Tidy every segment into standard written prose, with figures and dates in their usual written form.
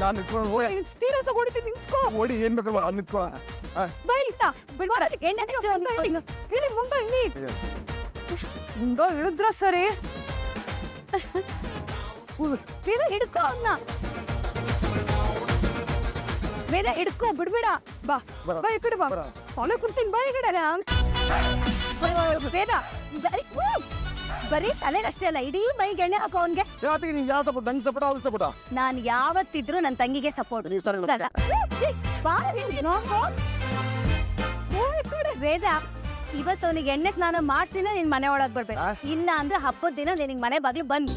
ನಾನು ನಿಂತ್ಕೊಂಡು ಓಡಿ ಏನ್ ಬೇಕು ನಿಂತ್ಕೊ ಮುಂದೆ ಇಳಿದ್ರ ಸರಿ ಹಿಡ್ಕೋ ಅವನ್ನ ಬೇರೆ ಹಿಡ್ಕೋ ಬಿಡ್ಬೇಡ ಬಾ ಬಾ ಈ ಕಡೆ ಬಾ ಅವನ ಕುಂತೀನಿ ಬಾ ಈ ಕಡೆ ಬೇಡ ಬರೀ ತಲೆ ಅಷ್ಟೇ ಅಲ್ಲ ಇಡೀ ಮೈಗೆ ಎಣ್ಣೆ ಹಾಕೋ ಅವನ್ಗೆ ನಾನು ಯಾವತ್ತಿದ್ರು ನನ್ನ ತಂಗಿಗೆ ಸಪೋರ್ಟ್ ವೇದ ಇವತ್ತು ಅವನಿಗೆ ಎಣ್ಣೆ ಸ್ನಾನ ಮಾಡ್ಸಿನ ನಿನ್ ಮನೆ ಒಳಗ್ ಬರ್ಬೇಕು ಇಲ್ಲ ಅಂದ್ರೆ ಹಬ್ಬದ ದಿನ ನಿನಗೆ ಮನೆ ಬಾಗ್ಲು ಬಂದ್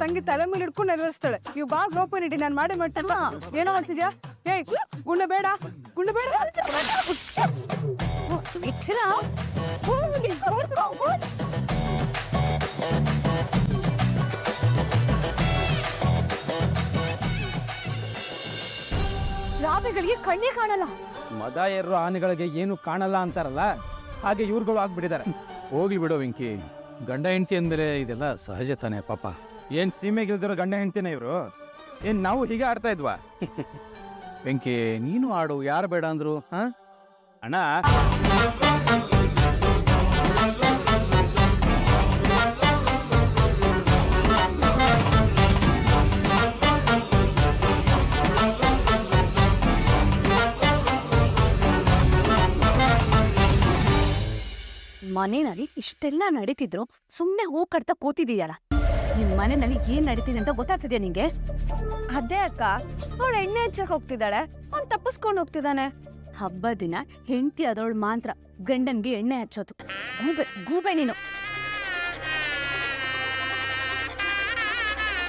ತಂಗಿ ತಲೆ ಮೇಲೆ ಹಿಡ್ಕೊಂಡು ನೆರವೇರಿಸ್ತಾಳೆ ಇವ್ ಬಾಗ್ ಓಪನ್ ಇಡಿ ನಾನು ಮಾಡಿ ಮಾಡ್ತಲ್ಲ ಏನೋ ಮಾಡ್ತಿದ್ಯಾ ಏಯ್ ಗುಂಡ ಬೇಡ ರಾಬೆಗಳಿಗೆ ಕಣ್ಣೇ ಕಾಣಲ್ಲ ಮದ ಏರೋ ಆನೆಗಳಿಗೆ ಏನು ಕಾಣಲ್ಲ ಅಂತಾರಲ್ಲ ಹಾಗೆ ಇವ್ರುಗಳು ಆಗ್ಬಿಟ್ಟಿದ್ದಾರೆ. ಹೋಗ್ಲಿ ಬಿಡೋ ವೆಂಕಿ, ಗಂಡ ಹೆಂಡತಿ ಅಂದ್ಮೇಲೆ ಇದೆಲ್ಲ ಸಹಜ ತಾನೆ ಪಾಪ. ಏನ್ ಸೀಮೆಗಿಲ್ದಿರೋ ಗಂಡ ಹೆಂಡ್ತಿನ ಇವ್ರು? ಏನ್ ನಾವು ಹೀಗೆ ಆಡ್ತಾ ಇದ್ವಾ? ವೆಂಕಿ ನೀನು ಆಡು, ಯಾರು ಬೇಡ ಅಂದ್ರು? ಅಣ್ಣ ಮನೆಯಲ್ಲಿ ಇಷ್ಟೆಲ್ಲ ನಡೀತಿದ್ರು ಸುಮ್ನೆ ಹೂ ಕಟ್ತಾ ಕೂತಿದೀಯಲ್ಲ, ನಿಮ್ ಮನೆಯಲ್ಲಿ ಏನ್ ನಡೀತಿದೆ ಅಂತ ಗೊತ್ತಾಗ್ತಿದ್ಯಾ ನಿಂಗೆ? ಅದೇ ಅಕ್ಕ, ಅವಳು ಎಣ್ಣೆ ಹಚ್ಚಕ್ ಹೋಗ್ತಿದ್ದಾಳೆ, ಅವ್ನ್ ತಪ್ಪಿಸ್ಕೊಂಡು ಹೋಗ್ತಿದ್ದಾನೆ. ಹಬ್ಬ ದಿನ ಹೆಂಡತಿ ಅದವಳು ಮಾತ್ರ ಗಂಡನ್ಗೆ ಎಣ್ಣೆ ಹಚ್ಚೋದು. ಗೂಬೆ ನೀನು.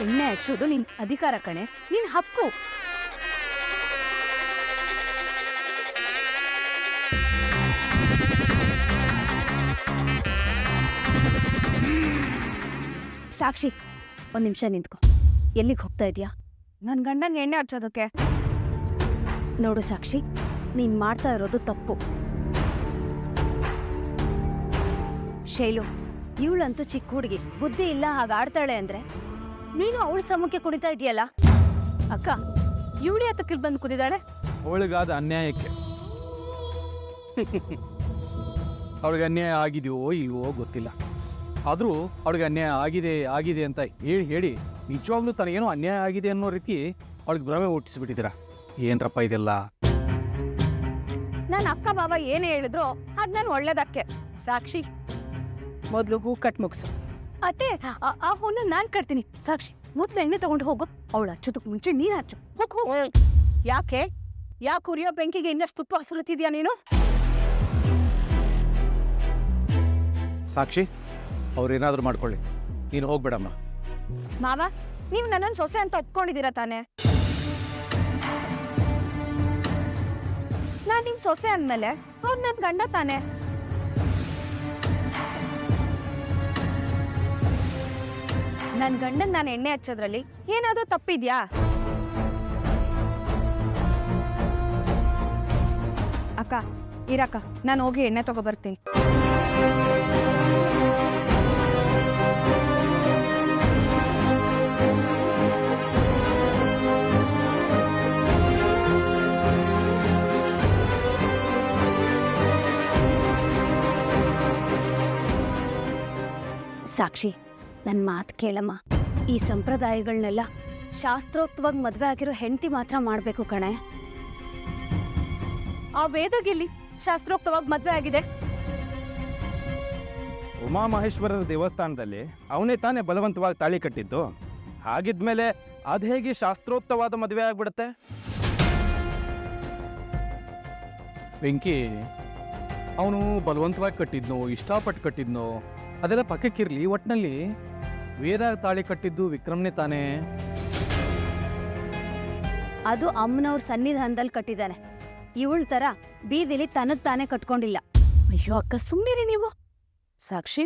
ಎಣ್ಣೆ ಹಚ್ಚೋದು ನಿನ್ ಅಧಿಕಾರ ಕಣೆ, ನಿನ್ ಹಕ್ಕು. ಸಾಕ್ಷಿ, ಒಂದ್ ನಿಮಿಷ ನಿಂತ್ಕೊ. ಎಲ್ಲಿಗೆ ಹೋಗ್ತಾ ಇದೀಯಾ? ನನ್ ಗಂಡನ್ಗೆ ಎಣ್ಣೆ ಹಚ್ಚೋದಕ್ಕೆ. ನೋಡು ಸಾಕ್ಷಿ, ನೀನ್ ಮಾಡ್ತಾ ಇರೋದು ತಪ್ಪು. ಶೈಲು, ಇವಳಂತೂ ಚಿಕ್ಕ ಹುಡುಗಿ, ಬುದ್ಧಿ ಇಲ್ಲ ಹಾಗಾಡ್ತಾಳೆ ಅಂದ್ರೆ ನೀನು ಅವಳ ಸಮಕ್ಕೆ ಕುಣಿತಾ ಇದೆಯಲ್ಲ. ಅಕ್ಕ, ಇವಳಿ ಹತ್ತಕ್ಕಿಲ್ ಬಂದು ಕುದಿದಾಳೆ. ಅವಳಿಗಾದ ಅನ್ಯಾಯಕ್ಕೆ ಅವಳಿಗೆ ಅನ್ಯಾಯ ಆಗಿದೆಯೋ ಇಲ್ವೋ ಗೊತ್ತಿಲ್ಲ, ಆದ್ರೂ ಅವಳಿಗೆ ಅನ್ಯಾಯ ಆಗಿದೆ ಅಂತ ಹೇಳಿ ನಿಜವಾಗ್ಲೂ ತನಗೇನೋ ಅನ್ಯಾಯ ಆಗಿದೆ ಅನ್ನೋ ರೀತಿ ಅವಳಿಗೆ ಭ್ರಮೆ ಹುಟ್ಟಿಸ್ಬಿಟ್ಟಿದ್ದೀರಾ. ಏನ್ರಪ್ಪ ಇದೆಲ್ಲ? ನನ್ನ ಅಕ್ಕ ಬಾಬಾ ಏನೇ ಹೇಳಿದ್ರು ಅದ್ ನಾನು ಒಳ್ಳೇದಕ್ಕೆ. ಸಾಕ್ಷಿ, ಮೊದ್ಲು ಹೂ ಕಟ್ ಮುಗ್ಸು. ಅತ್ತೆ, ಆ ಹೂನ ನಾನ್ ಕಟ್ತೀನಿ. ಸಾಕ್ಷಿ, ಮೊದ್ಲು ಎಣ್ಣೆ ತಗೊಂಡು ಹೋಗು. ಅವಳು ಹಚ್ಚೋದಕ್ ಮುಂಚೆ ನೀನ್ ಹಚ್ಚು. ಯಾಕೆ ಉರಿಯೋ ಬೆಂಕಿಗೆ ಇನ್ನಷ್ಟು ತುಪ್ಪ ಹಸುರುತ್ತಿದ್ಯಾ ನೀನು? ಸಾಕ್ಷಿ, ಅವ್ರೇನಾದ್ರೂ ಮಾಡ್ಕೊಳ್ಳಿ, ನೀನು ಹೋಗ್ಬೇಡಮ್ಮ. ಮಾವ, ನೀವು ನನ್ನನ್ನು ಸೊಸೆ ಅಂತ ಒಪ್ಕೊಂಡಿದ್ದೀರಾ ತಾನೆ? ನಾನ್ ನಿಮ್ ಸೊಸೆ ಅಂದ್ಮೇಲೆ ಅವ್ರು ನನ್ ಗಂಡ ತಾನೆ. ನನ್ ಗಂಡನ್ ನಾನು ಎಣ್ಣೆ ಹಚ್ಚೋದ್ರಲ್ಲಿ ಏನಾದ್ರೂ ತಪ್ಪಿದ್ಯಾ? ಅಕ್ಕ ಇರಕ್ಕ, ನಾನು ಹೋಗಿ ಎಣ್ಣೆ ತಗೋಬರ್ತೀನಿ. ಸಾಕ್ಷಿ, ನನ್ನ ಮಾತು ಕೇಳಮ್ಮ. ಈ ಸಂಪ್ರದಾಯಗಳನ್ನೆಲ್ಲ ಶಾಸ್ತ್ರೋಕ್ತವಾಗಿ ಮದ್ವೆ ಆಗಿರೋ ಹೆಂಡತಿ ಮಾತ್ರ ಮಾಡ್ಬೇಕು ಕಣೆ. ಆ ವೇದಗಿಲ್ಲಿ ಶಾಸ್ತ್ರೋಕ್ತವಾಗಿ ಮದ್ವೆ ಆಗಿದೆ. ಉಮಾಮಹೇಶ್ವರರ ದೇವಸ್ಥಾನದಲ್ಲಿ ಅವನೇ ತಾನೇ ಬಲವಂತವಾಗಿ ತಾಳಿ ಕಟ್ಟಿದ್ದು. ಹಾಗಿದ್ಮೇಲೆ ಅದ್ ಹೇಗೆ ಶಾಸ್ತ್ರೋಕ್ತವಾದ ಮದುವೆ ಆಗ್ಬಿಡುತ್ತೆ? ವೆಂಕಿ, ಅವನು ಬಲವಂತವಾಗಿ ಕಟ್ಟಿದ್ನೋ ಇಷ್ಟಪಟ್ಟು ಕಟ್ಟಿದ್ನೋ ಅದೆಲ್ಲ ಪಕ್ಕಕ್ಕಿರ್ಲಿ, ಒಟ್ನಲ್ಲಿ ವೇದ ತಾಳಿ ಕಟ್ಟಿದ್ದು ವಿಕ್ರಮ್ನೇ ತಾನೇ. ಅದು ಅಮ್ಮನವ್ರ ಸನ್ನಿಧಾನದಲ್ಲಿ ಕಟ್ಟಿದ್ದಾನೆ. ಇವಳ ತರ ಬೀದಿಲಿ ತನಗ್ ತಾನೇ ಕಟ್ಕೊಂಡಿಲ್ಲ. ಅಯ್ಯೋ ಅಕ್ಕ, ಸುಮ್ಮನಿರಿ ನೀವು. ಸಾಕ್ಷಿ,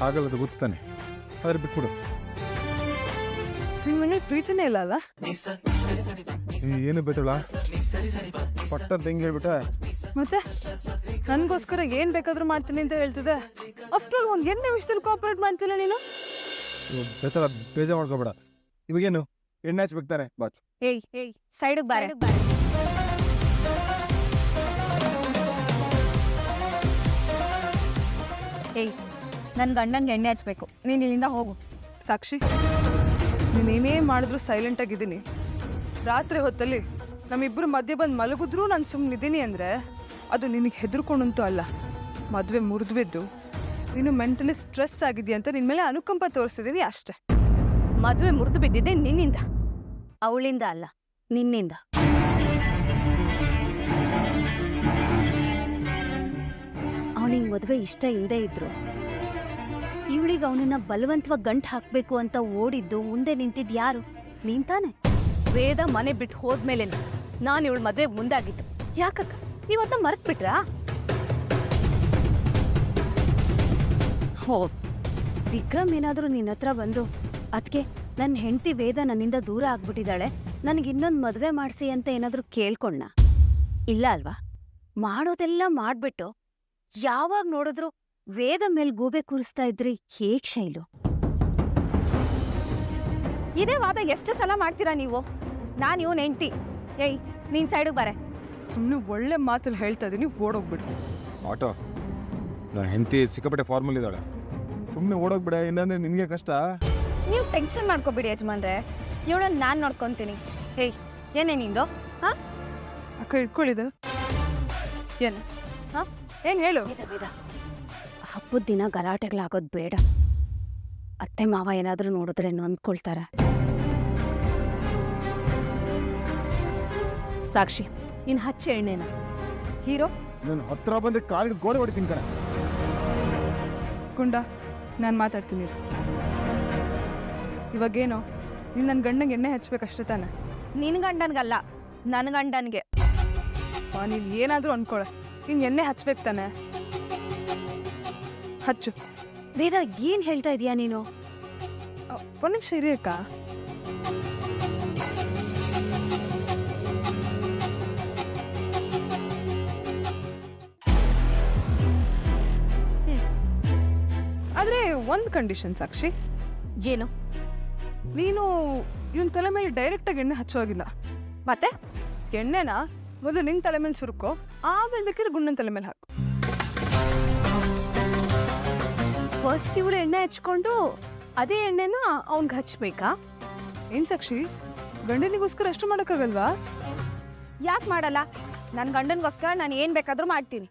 ಆಗಲ್ಲದು ಗೊತ್ತಾನೆ, ಆದ್ರೆ ಬಿಟ್ಬಿಡು. ನಿಮ್ಮನೆ ಪ್ರೀತಿನೇ ಇಲ್ಲ ಅಲ್ಲ? ಏನು ಬೇತಳ ಪಟ್ಟಂತ ಹೆಂಗೆ ಹೇಳ್ಬಿಟ್ಟೆ? ಮತ್ತೆ ನನ್ಗೋಸ್ಕರ ಏನ್ ಬೇಕಾದ್ರೂ ಮಾಡ್ತೀನಿ ಅಂತ ಹೇಳ್ತಿದ್ದೆ. ಆಫ್ಟರ್ ಒಂದ್ 2 ನಿಮಿಷದಲ್ಲಿ ಕೋಆಪರೇಟ್ ಮಾಡ್ತಿಲ್ಲ ನೀನು. ಬೇತಳ ಬೇಜಾರು ಮಾಡ್ಕೋಬೇಡ. ಇವಾಗೇನು ಎಣ್ಣೆ ಹಚ್ಬೇಕಾರೆ ಬಾಚ್. ಏಯ್ ಸೈಡಿಗೆ ಬಾರೆ. ಏಯ್ ನನ್ ಗಂಡನ್ಗೆ ಎಣ್ಣೆ ಹಚ್ಬೇಕು, ನೀನ್ ಇಲ್ಲಿಂದ ಹೋಗು. ಸಾಕ್ಷಿ, ನೀನೇನೇ ಮಾಡಿದ್ರು ಸೈಲೆಂಟ್ ಆಗಿದ್ದೀನಿ. ರಾತ್ರಿ ಹೊತ್ತಲ್ಲಿ ನಮ್ಮಿಬ್ಬರು ಮಧ್ಯೆ ಬಂದು ಮಲಗಿದ್ರೂ ನಾನು ಸುಮ್ಮನಿದ್ದೀನಿ ಅಂದರೆ ಅದು ನಿನಗೆ ಹೆದರ್ಕೊಂಡಂತೂ ಅಲ್ಲ. ಮದುವೆ ಮುರಿದ್ಬಿದ್ದು ನೀನು ಮೆಂಟಲಿ ಸ್ಟ್ರೆಸ್ ಆಗಿದೆಯಾ ಅಂತ ನಿನ್ನ ಮೇಲೆ ಅನುಕಂಪ ತೋರಿಸಿದ್ದೀನಿ ಅಷ್ಟೆ. ಮದುವೆ ಮುರಿದು ಬಿದ್ದಿದ್ದೆ ನಿನ್ನಿಂದ, ಅವಳಿಂದ ಅಲ್ಲ, ನಿನ್ನಿಂದ. ಅವನಿಗೆ ಮದುವೆ ಇಷ್ಟ ಇಲ್ಲದೆ ಇದ್ರು ಇವಳಿಗೆ ಅವನನ್ನ ಬಲವಂತವಾಗಿ ಗಂಟು ಹಾಕ್ಬೇಕು ಅಂತ ಓಡಿದ್ದು ಮುಂದೆ ನಿಂತಿದ್ ಯಾರು? ನೀನ್ ತಾನೆ. ವೇದ ಮನೆ ಬಿಟ್ಟು ಹೋದ್ಮೇಲೆ ನಾನು ಇವಳು ಮದುವೆ ಮುಂದಾಗಿದ್ದು. ಯಾಕಕ್ಕ ನೀವತ್ತ ಮರ್ತ್ ಬಿಟ್ರಾ? ಹೋ, ವಿಕ್ರಮ್ ಏನಾದರೂ ನಿನ್ನ ಹತ್ರ ಬಂದು ಅದಕ್ಕೆ ನನ್ನ ಹೆಂಡತಿ ವೇದ ನನ್ನಿಂದ ದೂರ ಆಗ್ಬಿಟ್ಟಿದ್ದಾಳೆ, ನನಗೆ ಇನ್ನೊಂದು ಮದುವೆ ಮಾಡಿಸಿ ಅಂತ ಏನಾದರೂ ಕೇಳ್ಕೊಂಡ? ಇಲ್ಲ ಅಲ್ವಾ? ಮಾಡೋದೆಲ್ಲ ಮಾಡ್ಬಿಟ್ಟು ಯಾವಾಗ ನೋಡಿದ್ರು ವೇದ ಮೇಲೆ ಗೂಬೆ ಕೂರಿಸ್ತಾ ಇದ್ರಿ ಹೇಗ್ ಶೈಲು? ಇದೇ ವಾದ ಎಷ್ಟು ಸಲ ಮಾಡ್ತೀರಾ ನೀವು? ನಾನು ಇವನ್ ಹೆಂಡತಿ. ಏಯ್ ನೀನ್ ಸೈಡಿಗೆ ಬಾರೆ. ಸುಮ್ಮನೆ ಒಳ್ಳೆ ಮಾತಲ್ಲಿ ಹೇಳ್ತಾ ಇದ್ದೀನಿ, ಓಡೋಗ್ಬಿಡು. ಆಟೋ, ನನ್ನ ಹೆಂಡತಿ ಸಿಕ್ಕಾಪಟ್ಟೆ ಫಾರ್ಮಲ್ ಇದ್ದಾಳೆ, ಸುಮ್ಮನೆ ಓಡೋಗ್ಬಿಡ, ಇಲ್ಲಾಂದ್ರೆ ನಿನಗೆ ಕಷ್ಟ. ನೀವು ಟೆನ್ಷನ್ ಮಾಡ್ಕೋಬಿಡಿ ಯಜಮಾನ್ರೆ, ಇವಳನ್ನ ನಾನು ನೋಡ್ಕೊಂತೀನಿ. ಏಯ್ ಏನೇ ನಿಂದು? ಹಾ ಅಕ್ಕ ಇಟ್ಕೊಳ್ಳಿದ ಏನು? ಹಾ ಏನು ಹೇಳು? ವೇದ, ಹಬ್ಬದ ದಿನ ಗಲಾಟೆಗಳಾಗೋದು ಬೇಡ. ಅತ್ತೆ ಮಾವ ಏನಾದರೂ ನೋಡಿದ್ರೆ ನೊಂದ್ಕೊಳ್ತಾರೆ. ಸಾಕ್ಷಿ, ನೀನ್ ಹಚ್ಚ ಎಣ್ಣೆನ. ಹೀರೋ, ನಾನು ಹತ್ರ ಬಂದ್ರೆ ಕಾಲಿಗೆ ಗೋಡೆ ಹೊಡಿತೀನಿ ಕಣ. ಗುಂಡ, ನಾನು ಮಾತಾಡ್ತೀನಿ. ಇವಾಗೇನೋ ನೀನು ನನ್ನ ಗಂಡಂಗೆ ಎಣ್ಣೆ ಹಚ್ಬೇಕಷ್ಟೇ ತಾನೆ? ನಿನ್ ಗಂಡನ್ಗಲ್ಲ, ನನ್ನ ಗಂಡನ್ಗೆ. ನೀನು ಏನಾದರೂ ಅನ್ಕೊಳ, ನೀನು ಎಣ್ಣೆ ಹಚ್ಬೇಕು ತಾನೆ? ಹಚ್ಚು. ವೇದ, ಏನ್ ಹೇಳ್ತಾ ಇದೀಯಾ ನೀನು? ಒಂದು ನಿಮಿಷ ಇರಿ ಅಕ್ಕ. ಆದ್ರೆ ಒಂದು ಕಂಡೀಷನ್ ಸಾಕ್ಷಿ. ಏನು? ನೀನು ಇವನ್ ತಲೆ ಮೇಲೆ ಡೈರೆಕ್ಟಾಗಿ ಎಣ್ಣೆ ಹಚ್ಚೋಗಿಲ್ಲ. ಮತ್ತೆ ಎಣ್ಣೆನ ಮೊದಲು ನಿನ್ನ ತಲೆ ಮೇಲೆ ಸುರುಕೋ, ಆಮೇಲೆ ಬೇಕಾದ್ರೆ ಗುಂಡನ ತಲೆ ಮೇಲೆ ಹಾಕು. ಫಸ್ಟ್ ಇವಳು ಎಣ್ಣೆ ಹಚ್ಕೊಂಡು ಅದೇ ಎಣ್ಣೆನ ಅವನ್ಗೆ ಹಚ್ಬೇಕಾ? ಏನ್ ಸಾಕ್ಷಿ, ಗಂಡನಿಗೋಸ್ಕರ ಅಷ್ಟು ಮಾಡೋಕ್ಕಾಗಲ್ವಾ? ಯಾಕೆ ಮಾಡಲ್ಲ? ನನ್ನ ಗಂಡನಿಗೋಸ್ಕರ ನಾನು ಏನ್ ಬೇಕಾದ್ರೂ ಮಾಡ್ತೀನಿ.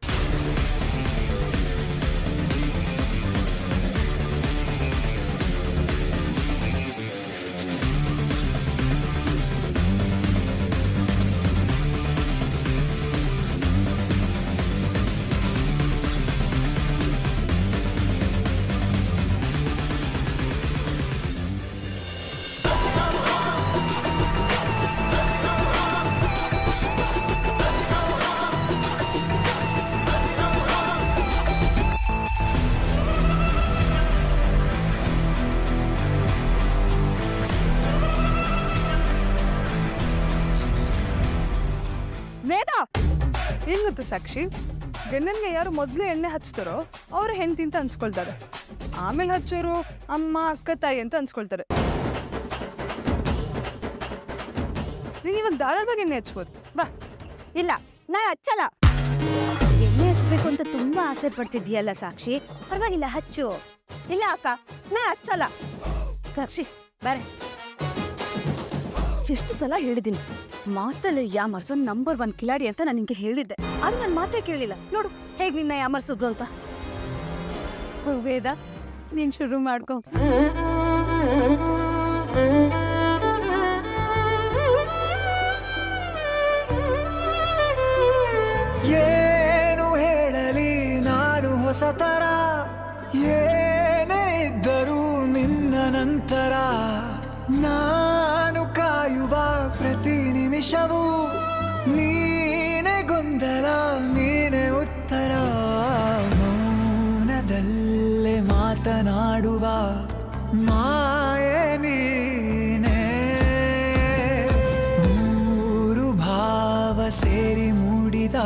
ವೇದ, ಏನ್ ಗೊತ್ತು ಸಾಕ್ಷಿ, ಗಂಡನ್ಗೆ ಯಾರು ಮೊದಲು ಎಣ್ಣೆ ಹಚ್ತಾರೋ ಅವ್ರ ಹೆಂಡತಿ ಅಂತ ಅನ್ಸ್ಕೊಳ್ತಾರೆ, ಆಮೇಲೆ ಹಚ್ಚೋರು ಅಮ್ಮ ಅಕ್ಕ ತಾಯಿ ಅಂತ ಅನ್ಸ್ಕೊಳ್ತಾರೆ. ನೀನು ಇವಾಗ ಧಾರಾಳವಾಗಿ ಎಣ್ಣೆ ಹಚ್ಬೋದು ಬಾ. ಇಲ್ಲ, ನಾ ಹಚ್ಚಲ್ಲ. ಎಣ್ಣೆ ಹಚ್ಬೇಕು ಅಂತ ತುಂಬಾ ಆಸೆ ಪಡ್ತಿದ್ಯಲ್ಲ ಸಾಕ್ಷಿ, ಪರವಾಗಿಲ್ಲ ಹಚ್ಚು. ಇಲ್ಲ ಅಕ್ಕ, ನಾ ಹಚ್ಚಲ್ಲ. ಸಾಕ್ಷಿ ಬಾರೆ. ಎಷ್ಟು ಸಲ ಹೇಳಿದ್ದೀನಿ, ಮಾತಲ್ಲಿ ಯಾಮರ್ಸೋ ನಂಬರ್ 1 ಕಿಲಾಡಿ ಅಂತ ನಾನು ನಿಂಗೆ ಹೇಳಿದ್ದೆ, ಆದ್ರೆ ನನ್ನ ಮಾತೇ ಕೇಳಿಲ್ಲ. ನೋಡು ಹೇಗೆ ನಿನ್ನ ಯಾಮರ್ಸೋದು ಅಂತ. ವೇದ, ನೀನ್ ಶುರು ಮಾಡ್ಕೊ. ಏನು ಹೇಳಲಿ ನಾನು ಹೊಸತರ, ಏನೇ ಇದ್ದರೂ ನಿನ್ನ ನಂತರ ನಾನು ಕಾಯುವ ಪ್ರತಿ ನಿಮಿಷ ನಿಮಿಷವೂ ನೀನೆ ಗೊಂದಲ ನೀನೆ ಉತ್ತರ ಮೌನದಲ್ಲೇ ಮಾತನಾಡುವ ಮಾಯೆ ನೀನೆ ಮೂರು ಭಾವ ಸೇರಿ ಮೂಡಿದ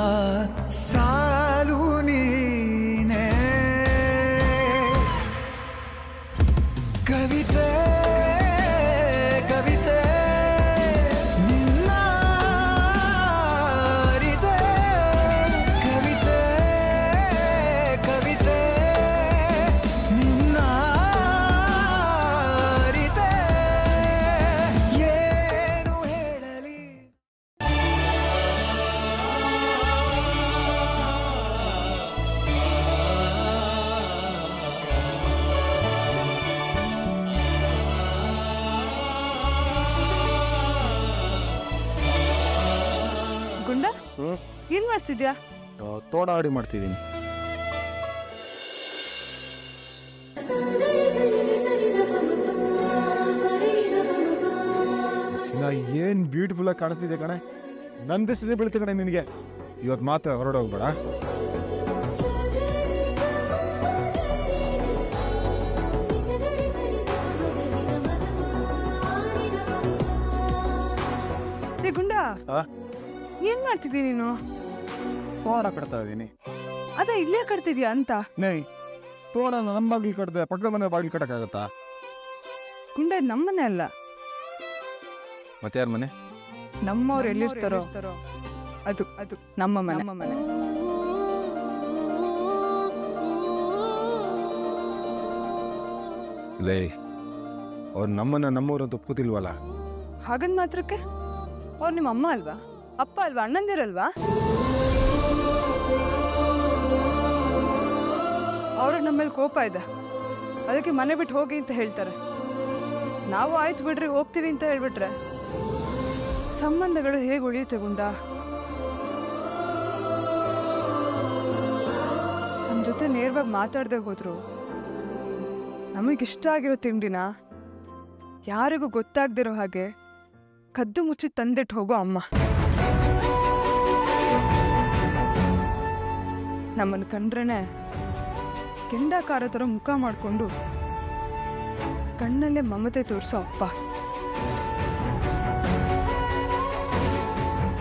ಸಾಲು ನೀನೆ ಕವಿತೆ ಕವಿತೆ ನಿನ್ನ ಅರಿತೆ ಕವಿತೆ ಕವಿತೆ ನಿನ್ನ ಅರಿತೆ ಏನು ಹೇಳಲಿ ಗುಂಡ ಏನ್ ಮಾಡ್ತಿದ್ಯಾ? ತೋಡ ಆಡಿ ಮಾಡ್ತಿದ್ದೀನಿ. ಏನ್ ಬ್ಯೂಟಿಫುಲ್ ಆಗಿ ಕಾಣಿಸ್ತಿದೆ ಕಣೆ. ನಂದಿಸ್ತಿದೆ ಬೀಳ್ತಿ ಕಣೆ ನಿನಗೆ. ಇವತ್ತು ಮಾತ್ರ ಹೊರಡೋಗ್ಬೇಡ. ಏ ಗುಂಡ ಆ? ಏನ್ ಮಾಡ್ತಿದ್ದಿ ನೀನು? ತೋಡ ಕಟ್ತಾ ಇದ್ದೀನಿ. ಅದ ಇಲ್ಲೇ ಕಟ್ತಿದ್ಯಾ ಅಂತ? ನೈ ತೋಡ ನಮ್ಮ ಬಾಗಿಲು ಕಟ್ಟದೆ ಪಕ್ಕದ ಮನೆ ಬಾಗಿಲು ಕಟ್ಟಕ್ಕಾಗತ್ತಾ? ಗುಂಡ ನಮ್ಮನೆ ಅಲ್ಲ, ಮತ್ತೆ ಯಾರ ಮನೆ? ನಮ್ಮವ್ರು ಎಲ್ಲಿರ್ತಾರೋ ಅದು ಅದು ನಮ್ಮ ಮನೆ. ಲೇ ಅವ್ರು ನಮ್ಮನ್ನ ನಮ್ಮವ್ರಂತ ಒಪ್ಕೋತಿಲ್ವಲ್ಲ. ಹಾಗಂದ್ ಮಾತ್ರಕ್ಕೆ ಅವ್ರು ನಿಮ್ಮ ಅಮ್ಮ ಅಲ್ವಾ, ಅಪ್ಪ ಅಲ್ವಾ, ಅಣ್ಣಂದಿರಲ್ವಾ? ಅವ್ರಿಗೆ ನಮ್ಮ ಮೇಲೆ ಕೋಪ ಇದೆ, ಅದಕ್ಕೆ ಮನೆ ಬಿಟ್ಟು ಹೋಗಿ ಅಂತ ಹೇಳ್ತಾರೆ. ನಾವು ಆಯ್ತು ಬಿಡ್ರಿ ಹೋಗ್ತೀವಿ ಅಂತ ಹೇಳ್ಬಿಟ್ರೆ ಸಂಬಂಧಗಳು ಹೇಗೆ ಉಳಿಯುತ್ತೆ ಗುಂಡ? ನಮ್ಮ ಜೊತೆ ನೇರವಾಗಿ ಮಾತಾಡದೆ ಹೋದ್ರು ನಮಗಿಷ್ಟ ಆಗಿರೋ ತಿಂಡಿನ ಯಾರಿಗೂ ಗೊತ್ತಾಗ್ದಿರೋ ಹಾಗೆ ಕದ್ದು ಮುಚ್ಚಿ ತಂದಿಟ್ಟು ಹೋಗೋ ಅಮ್ಮ. ನಮ್ಮನ್ನು ಕಂಡ್ರೇನೆ ಕೆಂಡಾಕಾರ ಥರ ಮುಖ ಮಾಡಿಕೊಂಡು ಕಣ್ಣಲ್ಲೇ ಮಮತೆ ತೋರಿಸೋ ಅಪ್ಪ.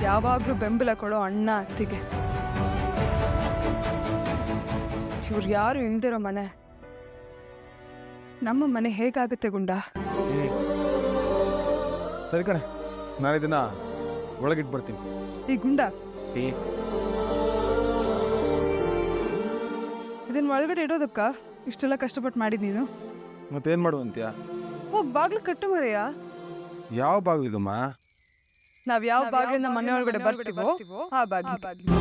ಯಾವಾಗಲೂ ಬೆಂಬಲ ಕೊಡೋ ಅಣ್ಣ ಅತ್ತಿಗೆ. ಇವ್ರು ಯಾರು ಇಲ್ದಿರೋ ಮನೆ ನಮ್ಮ ಮನೆ ಹೇಗಾಗುತ್ತೆ ಗುಂಡ? ಸರಿ ಕಣೆ, ನಾನು ಇದನ್ನ ಒಳಗಿಟ್ಟು ಬರ್ತೀನಿ. ಈ ಗುಂಡ ಇದನ್ನ ಒಳಗಡೆ ಇಡೋದಕ್ಕ ಇಷ್ಟೆಲ್ಲ ಕಷ್ಟಪಟ್ಟು ಮಾಡಿದ್ ನೀನು? ಮತ್ತೇನ್ ಮಾಡುವಂತ್ಯಾ? ಹೋಗ್ ಬಾಗ್ಲು ಕಟ್ಟು ಮರೆಯ. ಯಾವ ಬಾಗಿಲಿಗಮ್ಮ? ನಾವ್ ಯಾವ ಬಾಗಿಲಿಂದ ಮನೆ ಒಳಗಡೆ ಬರ್ತೀವೋ ಆ ಬಾಗಿಲು.